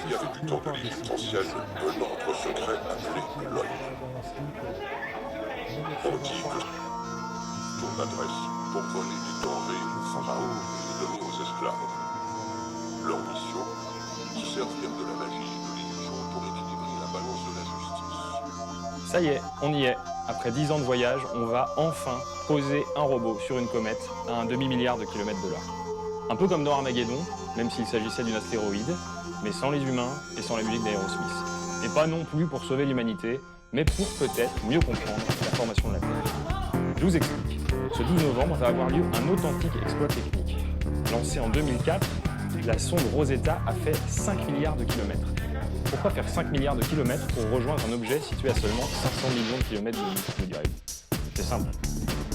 Qu'il y avait du temps de l'existentiel de l'ordre secret appelé l'œil. On dit que ton adresse pour voler des denrées aux pharaons et les donner aux esclaves. Leur mission, se servir de la magie et de l'illusion pour équilibrer la balance de la justice. Ça y est, on y est. Après 10 ans de voyage, on va enfin poser un robot sur une comète à un demi-milliard de kilomètres de là. Un peu comme dans Armageddon, même s'il s'agissait d'une astéroïde, mais sans les humains et sans la musique d'Aerosmith. Et pas non plus pour sauver l'humanité, mais pour peut-être mieux comprendre la formation de la Terre. Je vous explique. Ce 12 novembre va avoir lieu un authentique exploit technique. Lancé en 2004, la sonde Rosetta a fait 5 milliards de kilomètres. Pourquoi faire 5 milliards de kilomètres pour rejoindre un objet situé à seulement 500 millions de kilomètres de nous, me direz-vous? C'est simple.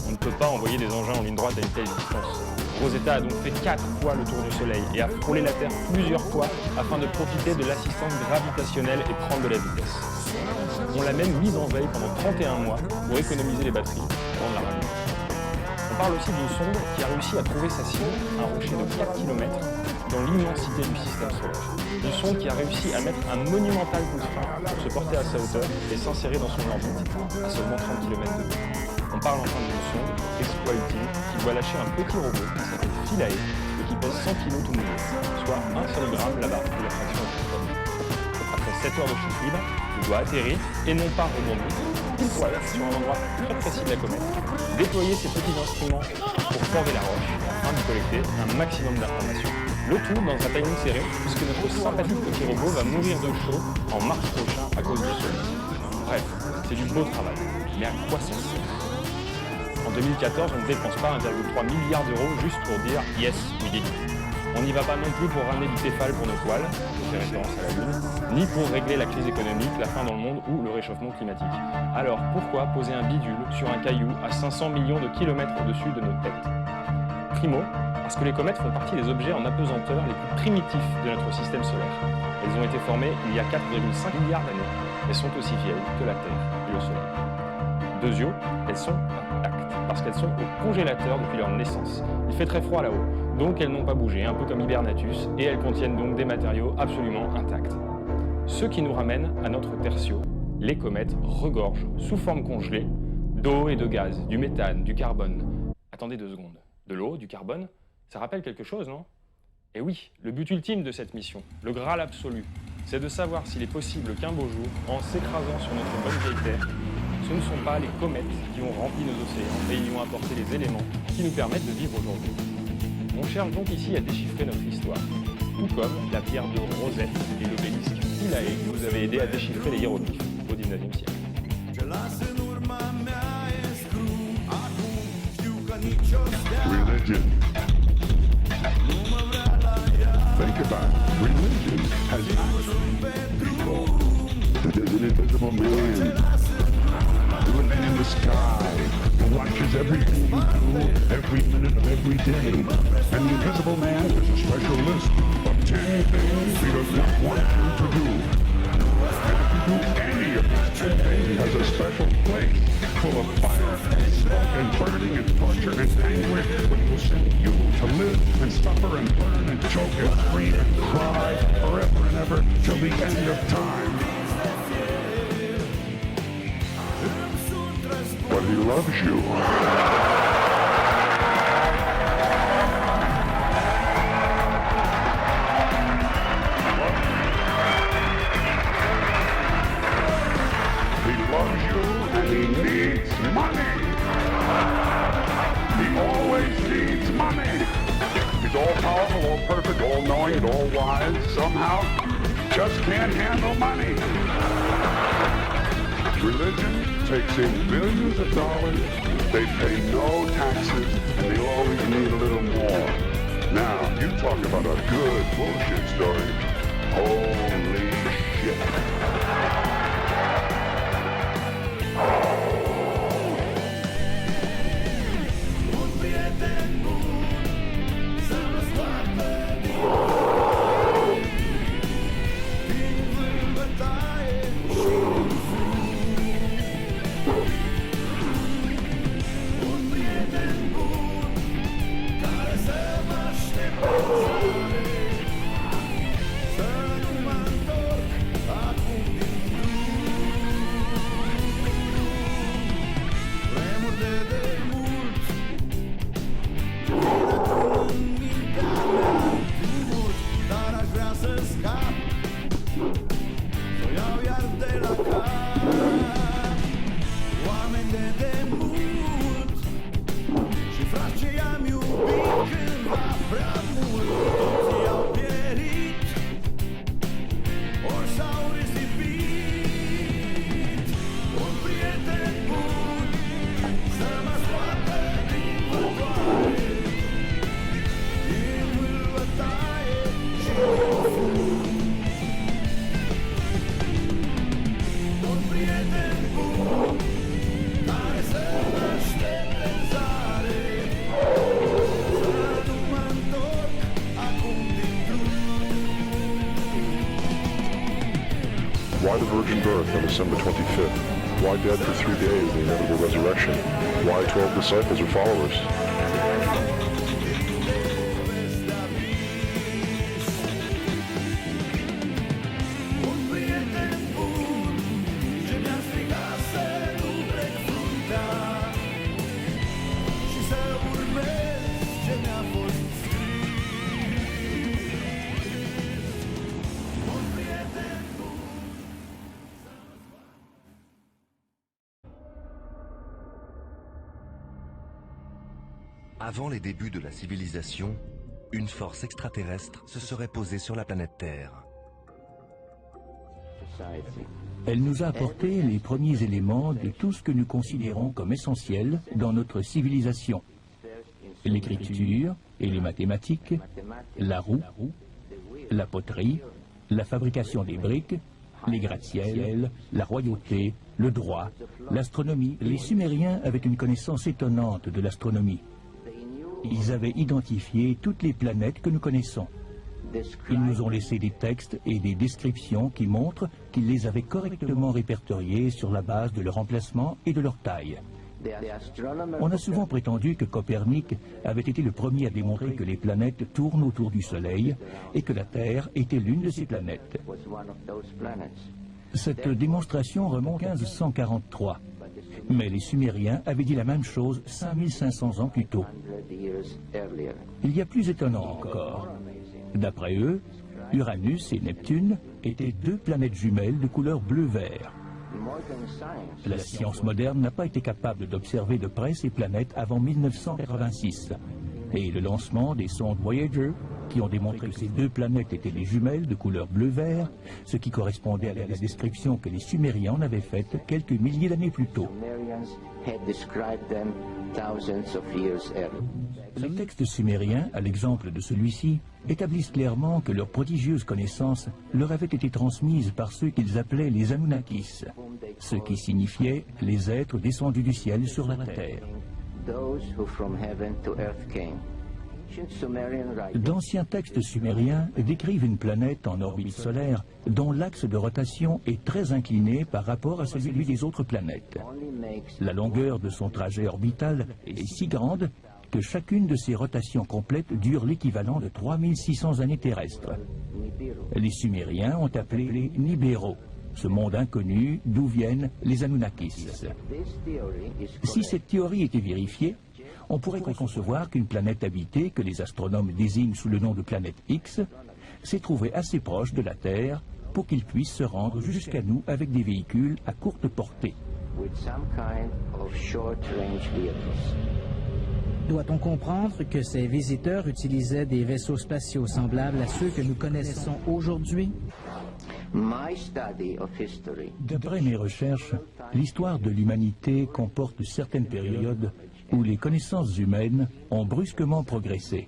On ne peut pas envoyer des engins en ligne droite à une telle distance. Rosetta a donc fait 4 fois le tour du Soleil et a frôlé la Terre plusieurs fois afin de profiter de l'assistance gravitationnelle et prendre de la vitesse. On l'a même mise en veille pendant 31 mois pour économiser les batteries avant de la rallumer. On parle aussi d'une sonde qui a réussi à trouver sa cible, un rocher de 4 km dans l'immensité du système solaire. Une sonde qui a réussi à mettre un monumental coup de frein pour se porter à sa hauteur et s'insérer dans son orbite à seulement 30 km de haut. On parle enfin d'une sonde, exploit ultime, qui doit lâcher un petit robot qui s'appelle Philae et qui pèse 100 kg tout mouillé, soit 1 seul gramme là-bas de la fraction atomique. Après 7 heures de chute libre, il doit atterrir et non pas rebondir, pile poil sur un endroit très précis de la comète, déployer ses petits instruments pour former la roche afin de collecter un maximum d'informations. Le tout dans un timing serré, puisque notre sympathique petit robot va mourir de chaud en mars prochain à cause du soleil. Bref, c'est du beau travail, mais à quoi ça sert? En 2014, on ne dépense pas 1,3 milliard d'euros juste pour dire « Yes, we did it ». On n'y va pas non plus pour ramener du Tefal pour nos toiles, je fais référence à la Lune, ni pour régler la crise économique, la faim dans le monde ou le réchauffement climatique. Alors pourquoi poser un bidule sur un caillou à 500 millions de kilomètres au-dessus de notre tête? Primo, parce que les comètes font partie des objets en apesanteur les plus primitifs de notre système solaire. Elles ont été formées il y a 4,5 milliards d'années. Elles sont aussi vieilles que la Terre et le Soleil. Deuxièmement, elles sont intactes, parce qu'elles sont au congélateur depuis leur naissance. Il fait très froid là-haut, donc elles n'ont pas bougé, un peu comme Hibernatus, et elles contiennent donc des matériaux absolument intacts. Ce qui nous ramène à notre tertio. Les comètes regorgent, sous forme congelée, d'eau et de gaz, du méthane, du carbone. Attendez 2 secondes. De l'eau, du carbone, ça rappelle quelque chose, non? Et oui, le but ultime de cette mission, le Graal absolu, c'est de savoir s'il est possible qu'un beau jour, en s'écrasant sur notre bonne vieille Terre, ce ne sont pas les comètes qui ont rempli nos océans et y ont apporté les éléments qui nous permettent de vivre aujourd'hui. On cherche donc ici à déchiffrer notre histoire, tout comme la pierre de Rosette et l'obélisque Philae qui nous avait aidé à déchiffrer les hiéroglyphes au 19e siècle. Religion. Think about it. Religion has people. There's an invisible man living in the sky who watches everything you do every minute of every day. And the invisible man is a special list of 10 things he does not want you to do. And if you do any of these 10 things, he has a special place full of fire and smoke and burning and torture and anguish, which will send you to live and suffer and burn and choke and scream and cry forever and ever till the end of time. But he loves you. He loves you and he needs money. He always needs money. He's all powerful, all perfect, all knowing, and all wise. Somehow, just can't handle money. Religion takes in billions of dollars, they pay no taxes, and they always need a little more. Now, you talk about a good bullshit story. Holy shit. Why the virgin birth on December 25th? Why dead for 3 days and the inevitable resurrection? Why 12 disciples or followers? Avant les débuts de la civilisation, une force extraterrestre se serait posée sur la planète Terre. Elle nous a apporté les premiers éléments de tout ce que nous considérons comme essentiel dans notre civilisation. L'écriture et les mathématiques, la roue, la poterie, la fabrication des briques, les gratte-ciel, la royauté, le droit, l'astronomie. Les Sumériens avaient une connaissance étonnante de l'astronomie. Ils avaient identifié toutes les planètes que nous connaissons. Ils nous ont laissé des textes et des descriptions qui montrent qu'ils les avaient correctement répertoriées sur la base de leur emplacement et de leur taille. On a souvent prétendu que Copernic avait été le premier à démontrer que les planètes tournent autour du Soleil et que la Terre était l'une de ces planètes. Cette démonstration remonte à 1543. Mais les Sumériens avaient dit la même chose 5500 ans plus tôt. Il y a plus étonnant encore. D'après eux, Uranus et Neptune étaient deux planètes jumelles de couleur bleu-vert. La science moderne n'a pas été capable d'observer de près ces planètes avant 1986. Et le lancement des sondes Voyager, qui ont démontré que ces deux planètes étaient des jumelles de couleur bleu-vert, ce qui correspondait à la description que les Sumériens en avaient faite quelques milliers d'années plus tôt. Les textes sumériens, à l'exemple de celui-ci, établissent clairement que leurs prodigieuses connaissances leur avaient été transmises par ceux qu'ils appelaient les Anunnakis, ce qui signifiait les êtres descendus du ciel sur la terre. D'anciens textes sumériens décrivent une planète en orbite solaire dont l'axe de rotation est très incliné par rapport à celui des autres planètes. La longueur de son trajet orbital est si grande que chacune de ces rotations complètes dure l'équivalent de 3600 années terrestres. Les Sumériens ont appelé les Nibéros, ce monde inconnu d'où viennent les Anunnakis. Si cette théorie était vérifiée, on pourrait concevoir qu'une planète habitée, que les astronomes désignent sous le nom de planète X, s'est trouvée assez proche de la Terre pour qu'ils puissent se rendre jusqu'à nous avec des véhicules à courte portée. Doit-on comprendre que ces visiteurs utilisaient des vaisseaux spatiaux semblables à ceux que nous connaissons aujourd'hui? D'après mes recherches, l'histoire de l'humanité comporte certaines périodes où les connaissances humaines ont brusquement progressé.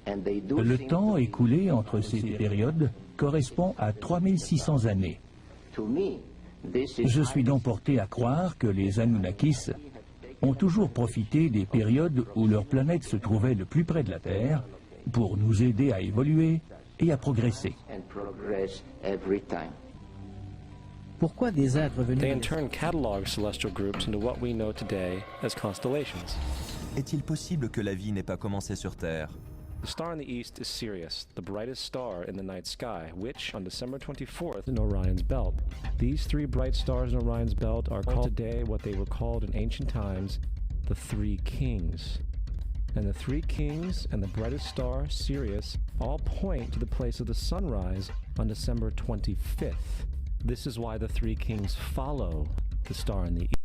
Le temps écoulé entre ces périodes correspond à 3600 années. Je suis donc porté à croire que les Anunnakis ont toujours profité des périodes où leur planète se trouvait le plus près de la Terre pour nous aider à évoluer et à progresser. Pourquoi des êtres venus They in turn catalog celestial groups into what we know today as constellations. Est-il possible que la vie n'ait pas commencé sur Terre? The star in the east is Sirius, the brightest star in the night sky, which, on December 24th, in Orion's belt. These three bright stars in Orion's belt are called today what they were called in ancient times, the Three Kings. And the Three Kings and the brightest star, Sirius, all point to the place of the sunrise on December 25th. This is why the Three Kings follow the star in the east.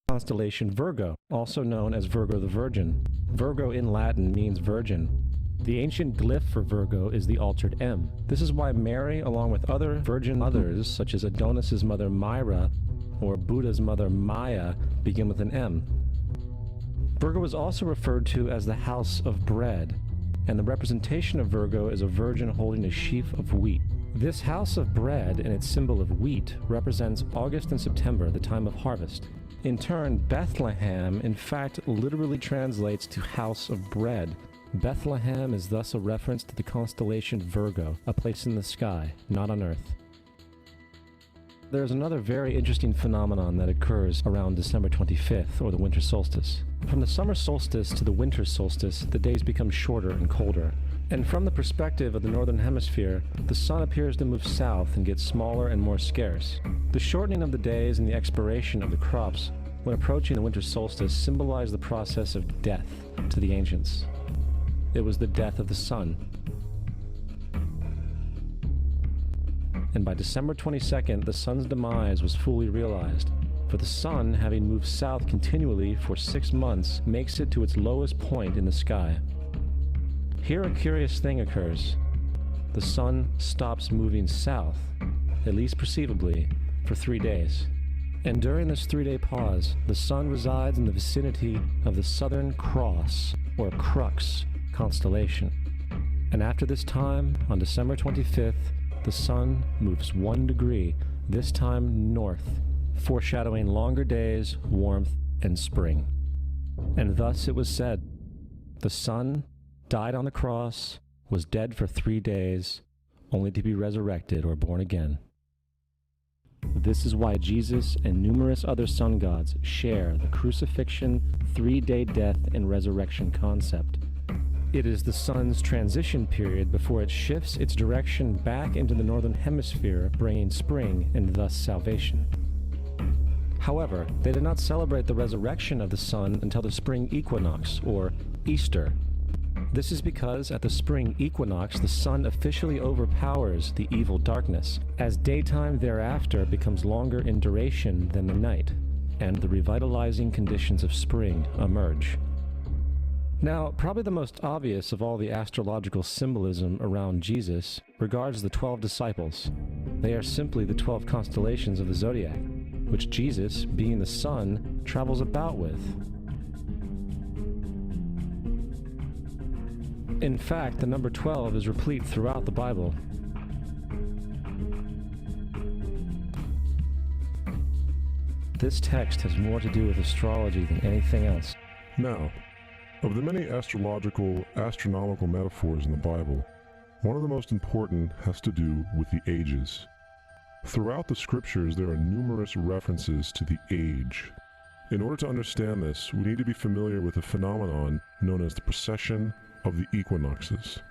Constellation Virgo, also known as Virgo the Virgin. Virgo in Latin means virgin. The ancient glyph for Virgo is the altered M. This is why Mary, along with other virgin mothers, such as Adonis's mother Myra or Buddha's mother Maya, begin with an M. Virgo is also referred to as the house of bread, and the representation of Virgo is a virgin holding a sheaf of wheat. This house of bread and its symbol of wheat represents August and September, the time of harvest. In turn, Bethlehem, in fact, literally translates to house of bread. Bethlehem is thus a reference to the constellation Virgo, a place in the sky, not on Earth. There's another very interesting phenomenon that occurs around December 25th, or the winter solstice. From the summer solstice to the winter solstice, the days become shorter and colder. And from the perspective of the northern hemisphere, the sun appears to move south and get smaller and more scarce. The shortening of the days and the expiration of the crops when approaching the winter solstice symbolize the process of death to the ancients. It was the death of the sun. And by December 22nd, the sun's demise was fully realized, for the sun, having moved south continually for 6 months, makes it to its lowest point in the sky. Here a curious thing occurs. The sun stops moving south, at least perceivably, for 3 days. And during this 3-day pause, the sun resides in the vicinity of the Southern Cross, or Crux, constellation. And after this time, on December 25th, the sun moves 1 degree, this time north, foreshadowing longer days, warmth, and spring. And thus it was said, the sun died on the cross, was dead for 3 days, only to be resurrected or born again. This is why Jesus and numerous other sun gods share the crucifixion, 3-day death, and resurrection concept. It is the sun's transition period before it shifts its direction back into the northern hemisphere, bringing spring and thus salvation. However, they did not celebrate the resurrection of the sun until the spring equinox, or Easter. This is because at the spring equinox, the sun officially overpowers the evil darkness, as daytime thereafter becomes longer in duration than the night, and the revitalizing conditions of spring emerge. Now, probably the most obvious of all the astrological symbolism around Jesus regards the 12 disciples. They are simply the 12 constellations of the zodiac, which Jesus, being the sun, travels about with. In fact, the number 12 is replete throughout the Bible. This text has more to do with astrology than anything else. Now, of the many astrological, astronomical metaphors in the Bible, one of the most important has to do with the ages. Throughout the scriptures, there are numerous references to the age. In order to understand this, we need to be familiar with a phenomenon known as the precession of the equinoxes.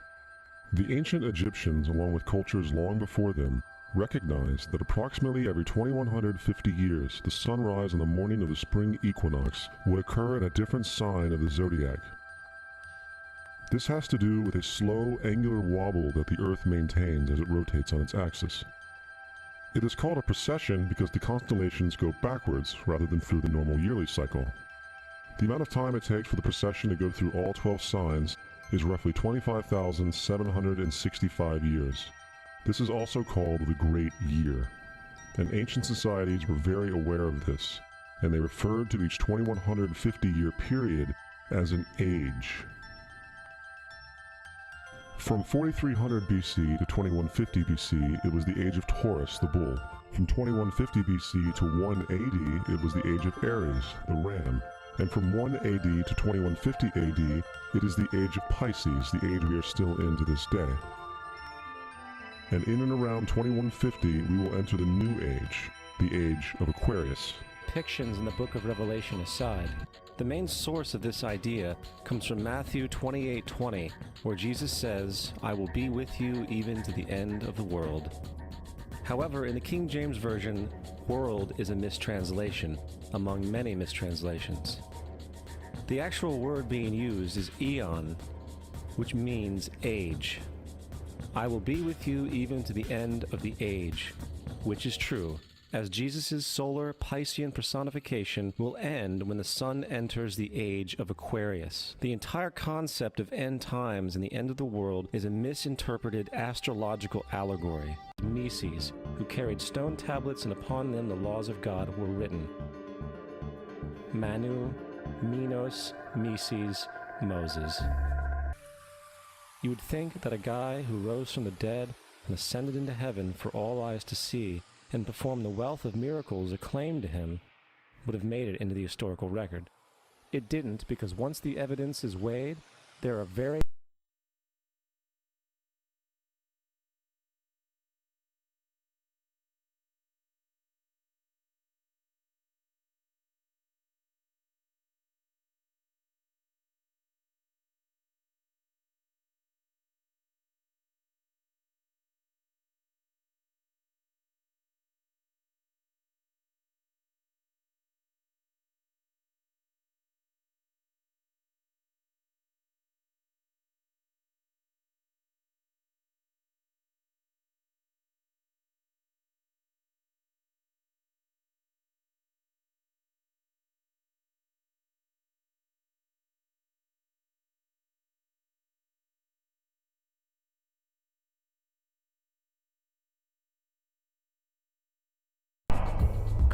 The ancient Egyptians, along with cultures long before them, recognized that approximately every 2150 years, the sunrise on the morning of the spring equinox would occur in a different sign of the zodiac. This has to do with a slow, angular wobble that the Earth maintains as it rotates on its axis. It is called a precession because the constellations go backwards rather than through the normal yearly cycle. The amount of time it takes for the precession to go through all 12 signs is roughly 25,765 years. This is also called the Great Year, and ancient societies were very aware of this, and they referred to each 2150-year period as an age. From 4300 BC to 2150 BC, it was the age of Taurus, the bull. From 2150 BC to 1 AD, it was the age of Aries, the ram. And from 1 AD to 2150 AD, it is the age of Pisces, the age we are still in to this day. And in and around 2150, we will enter the new age, the age of Aquarius. Depictions in the book of Revelation aside, the main source of this idea comes from Matthew 28:20, where Jesus says, "I will be with you even to the end of the world." However, in the King James Version, world is a mistranslation, among many mistranslations. The actual word being used is eon, which means age. I will be with you even to the end of the age, which is true, as Jesus' solar Piscean personification will end when the sun enters the age of Aquarius. The entire concept of end times and the end of the world is a misinterpreted astrological allegory. Mises, who carried stone tablets and upon them the laws of God were written. Manu, Minos, Mises, Moses. You would think that a guy who rose from the dead and ascended into heaven for all eyes to see, and performed the wealth of miracles acclaimed to him, would have made it into the historical record. It didn't, because once the evidence is weighed, there are very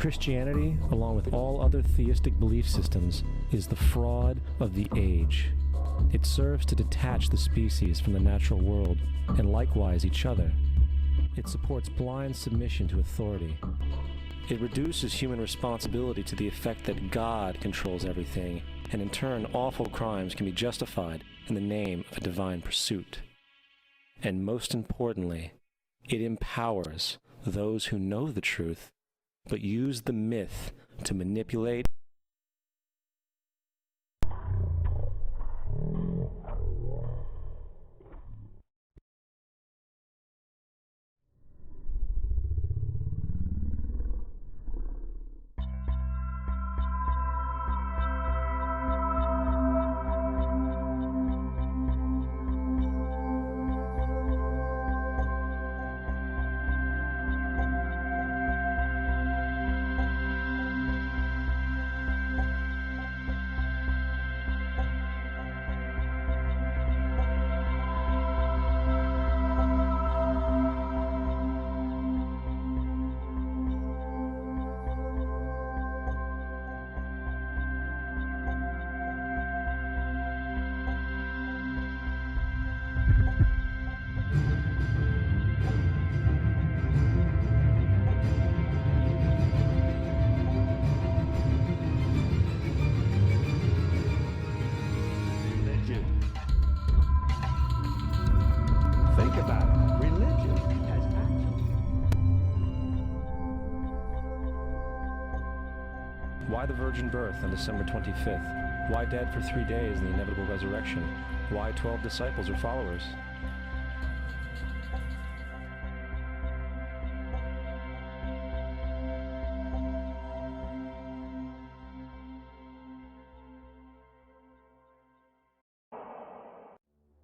Christianity, along with all other theistic belief systems, is the fraud of the age. It serves to detach the species from the natural world, and likewise each other. It supports blind submission to authority. It reduces human responsibility to the effect that God controls everything, and in turn awful crimes can be justified in the name of a divine pursuit. And most importantly, it empowers those who know the truth but use the myth to manipulate Think about it. Religion has actually... Why the virgin birth on December 25th? Why dead for 3 days and the inevitable resurrection? Why 12 disciples or followers?